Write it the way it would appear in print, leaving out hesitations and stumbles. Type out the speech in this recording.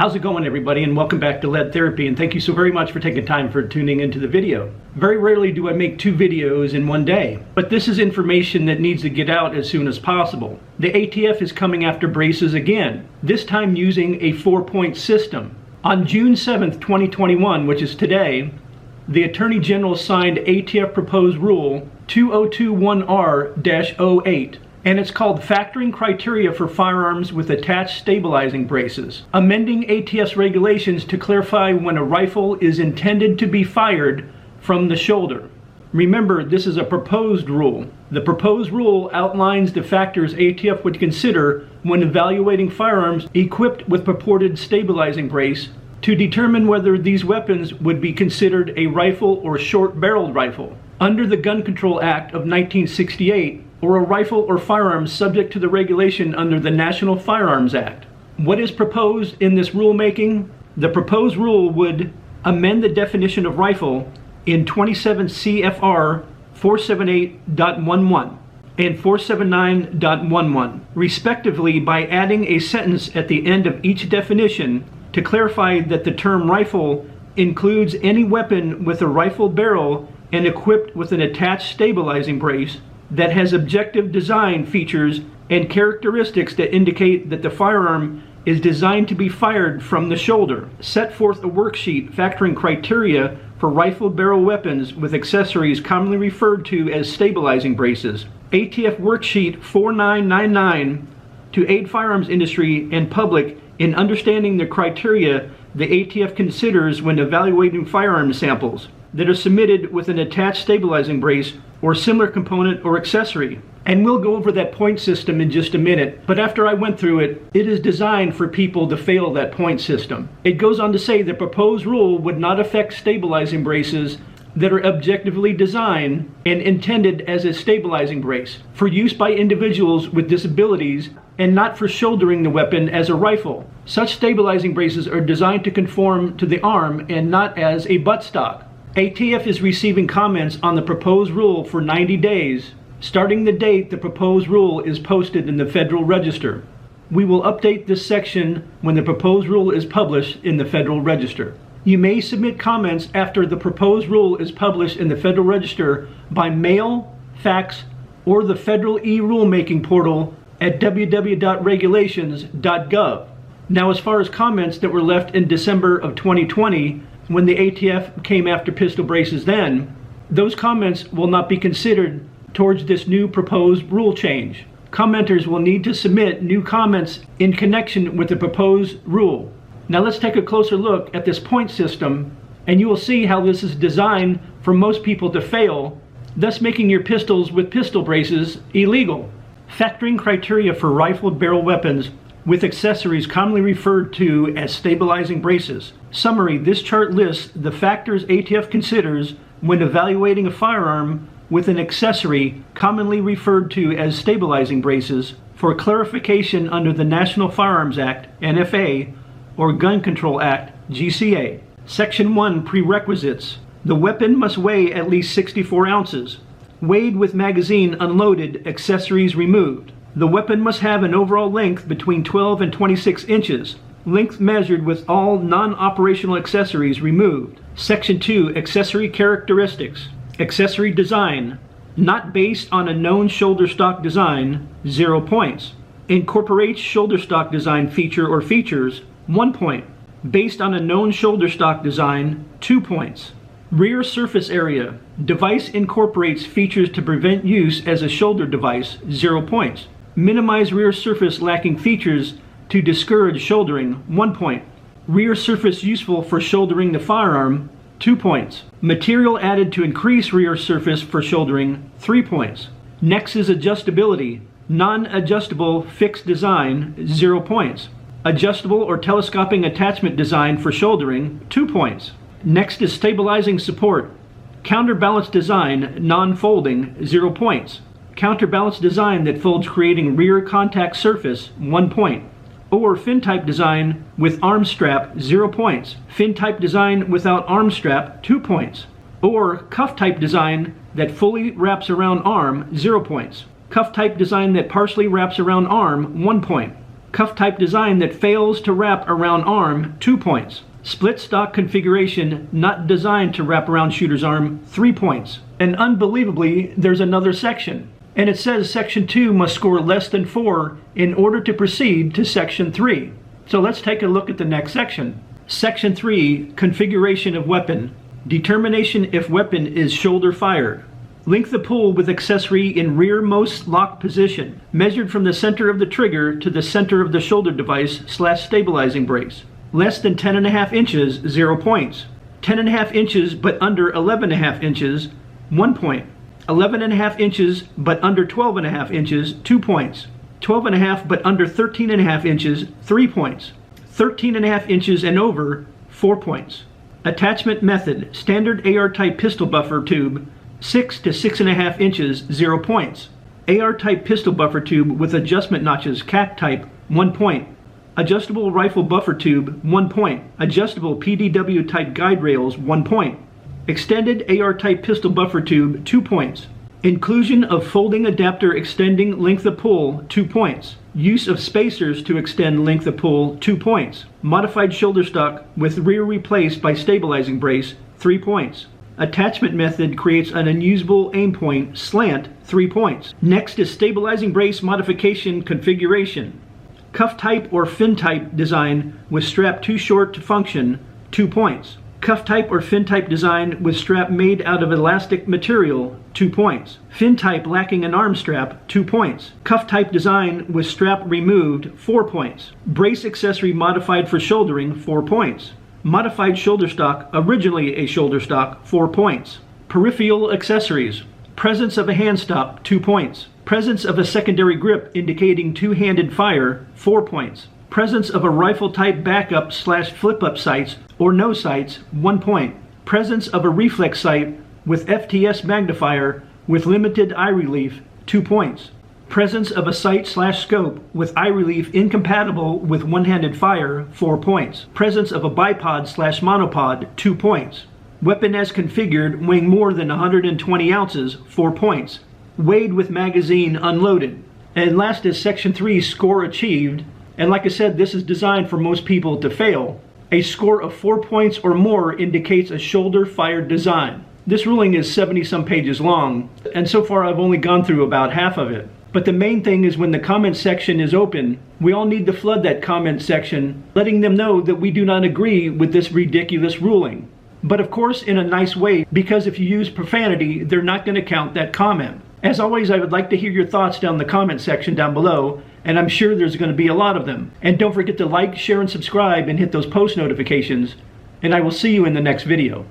How's it going, everybody, and welcome back to Lead Therapy, and thank you so very much for taking time for tuning into the video. Very rarely do I make 2 videos in one day, but this is information that needs to get out as soon as possible. The ATF is coming after braces again, this time using a 4-point system. On June 7th, 2021, which is today, the Attorney General signed ATF Proposed Rule 2021R-08. And it's called Factoring Criteria for Firearms with Attached Stabilizing Braces, amending ATF's regulations to clarify when a rifle is intended to be fired from the shoulder. Remember, this is a proposed rule. The proposed rule outlines the factors ATF would consider when evaluating firearms equipped with purported stabilizing brace to determine whether these weapons would be considered a rifle or short-barreled rifle under the Gun Control Act of 1968, or a rifle or firearm subject to the regulation under the National Firearms Act. What is proposed in this rulemaking? The proposed rule would amend the definition of rifle in 27 CFR 478.11 and 479.11, respectively, by adding a sentence at the end of each definition to clarify that the term rifle includes any weapon with a rifle barrel and equipped with an attached stabilizing brace that has objective design features and characteristics that indicate that the firearm is designed to be fired from the shoulder. Set forth a worksheet factoring criteria for rifle barrel weapons with accessories commonly referred to as stabilizing braces. ATF Worksheet 4999 to aid firearms industry and public in understanding the criteria the ATF considers when evaluating firearm samples that are submitted with an attached stabilizing brace or similar component or accessory. And we'll go over that point system in just a minute, but after I went through it, it is designed for people to fail that point system. It goes on to say the proposed rule would not affect stabilizing braces that are objectively designed and intended as a stabilizing brace for use by individuals with disabilities and not for shouldering the weapon as a rifle. Such stabilizing braces are designed to conform to the arm and not as a buttstock. ATF is receiving comments on the proposed rule for 90 days, starting the date the proposed rule is posted in the Federal Register. We will update this section when the proposed rule is published in the Federal Register. You may submit comments after the proposed rule is published in the Federal Register by mail, fax, or the Federal e-rulemaking portal at www.regulations.gov. Now, as far as comments that were left in December of 2020, when the ATF came after pistol braces then, those comments will not be considered towards this new proposed rule change. Commenters will need to submit new comments in connection with the proposed rule. Now let's take a closer look at this point system, and you will see how this is designed for most people to fail, thus making your pistols with pistol braces illegal. Factoring criteria for rifled barrel weapons with accessories commonly referred to as stabilizing braces. Summary: this chart lists the factors ATF considers when evaluating a firearm with an accessory commonly referred to as stabilizing braces for clarification under the National Firearms Act, NFA, or Gun Control Act, GCA. Section 1, Prerequisites. The weapon must weigh at least 64 ounces. Weighed with magazine unloaded, accessories removed. The weapon must have an overall length between 12 and 26 inches. Length measured with all non-operational accessories removed. Section 2, Accessory Characteristics. Accessory design. Not based on a known shoulder stock design, 0 points. Incorporates shoulder stock design feature or features, 1 point. Based on a known shoulder stock design, 2 points. Rear surface area. Device incorporates features to prevent use as a shoulder device, 0 points. Minimize rear surface lacking features to discourage shouldering, 1 point. Rear surface useful for shouldering the firearm, 2 points. Material added to increase rear surface for shouldering, 3 points. Next is adjustability. Non-adjustable fixed design, 0 points. Adjustable or telescoping attachment design for shouldering, 2 points. Next is stabilizing support. Counterbalance design, non-folding, 0 points. Counterbalance design that folds creating rear contact surface, 1 point. Or fin type design with arm strap, 0 points. Fin type design without arm strap, 2 points. Or cuff type design that fully wraps around arm, 0 points. Cuff type design that partially wraps around arm, 1 point. Cuff type design that fails to wrap around arm, 2 points. Split stock configuration not designed to wrap around shooter's arm, 3 points. And unbelievably, there's another section. And it says Section 2 must score less than 4 in order to proceed to Section 3. So let's take a look at the next section. Section 3, configuration of weapon. Determination if weapon is shoulder fired. Link the pull with accessory in rearmost lock position, measured from the center of the trigger to the center of the shoulder device / stabilizing brace. Less than 10.5 inches, 0 points. 10.5 inches but under 11.5 inches, 1 point. 11.5 inches but under 12.5 inches, 2 points. 12.5 but under 13.5 inches, 3 points. 13.5 inches and over, 4 points. Attachment method, standard AR type pistol buffer tube, 6 to 6.5 inches, 0 points. AR type pistol buffer tube with adjustment notches, CAC type, 1 point. Adjustable rifle buffer tube, 1 point. Adjustable PDW type guide rails, 1 point. Extended AR type pistol buffer tube, 2 points. Inclusion of folding adapter extending length of pull, 2 points. Use of spacers to extend length of pull, 2 points. Modified shoulder stock with rear replaced by stabilizing brace, 3 points. Attachment method creates an unusable aim point, slant, 3 points. Next is stabilizing brace modification configuration. Cuff type or fin type design with strap too short to function, 2 points. Cuff type or fin type design with strap made out of elastic material, 2 points. Fin type lacking an arm strap, 2 points. Cuff type design with strap removed, 4 points. Brace accessory modified for shouldering, 4 points. Modified shoulder stock, originally a shoulder stock, 4 points. Peripheral accessories. Presence of a hand stop, 2 points. Presence of a secondary grip indicating two-handed fire, 4 points. Presence of a rifle type backup / flip up sights or no sights, 1 point. Presence of a reflex sight with FTS magnifier with limited eye relief, 2 points. Presence of a sight / scope with eye relief incompatible with one-handed fire, 4 points. Presence of a bipod / monopod, 2 points. Weapon as configured weighing more than 120 ounces, 4 points. Weighed with magazine unloaded. And last is Section 3, score achieved. And like I said, this is designed for most people to fail. A score of 4 points or more indicates a shoulder fired design. This ruling is 70 some pages long, and so far I've only gone through about half of it. But the main thing is when the comment section is open, we all need to flood that comment section, letting them know that we do not agree with this ridiculous ruling. But of course in a nice way, because if you use profanity, they're not going to count that comment. As always, I would like to hear your thoughts down in the comment section down below, and I'm sure there's going to be a lot of them. And don't forget to like, share, and subscribe, and hit those post notifications, and I will see you in the next video.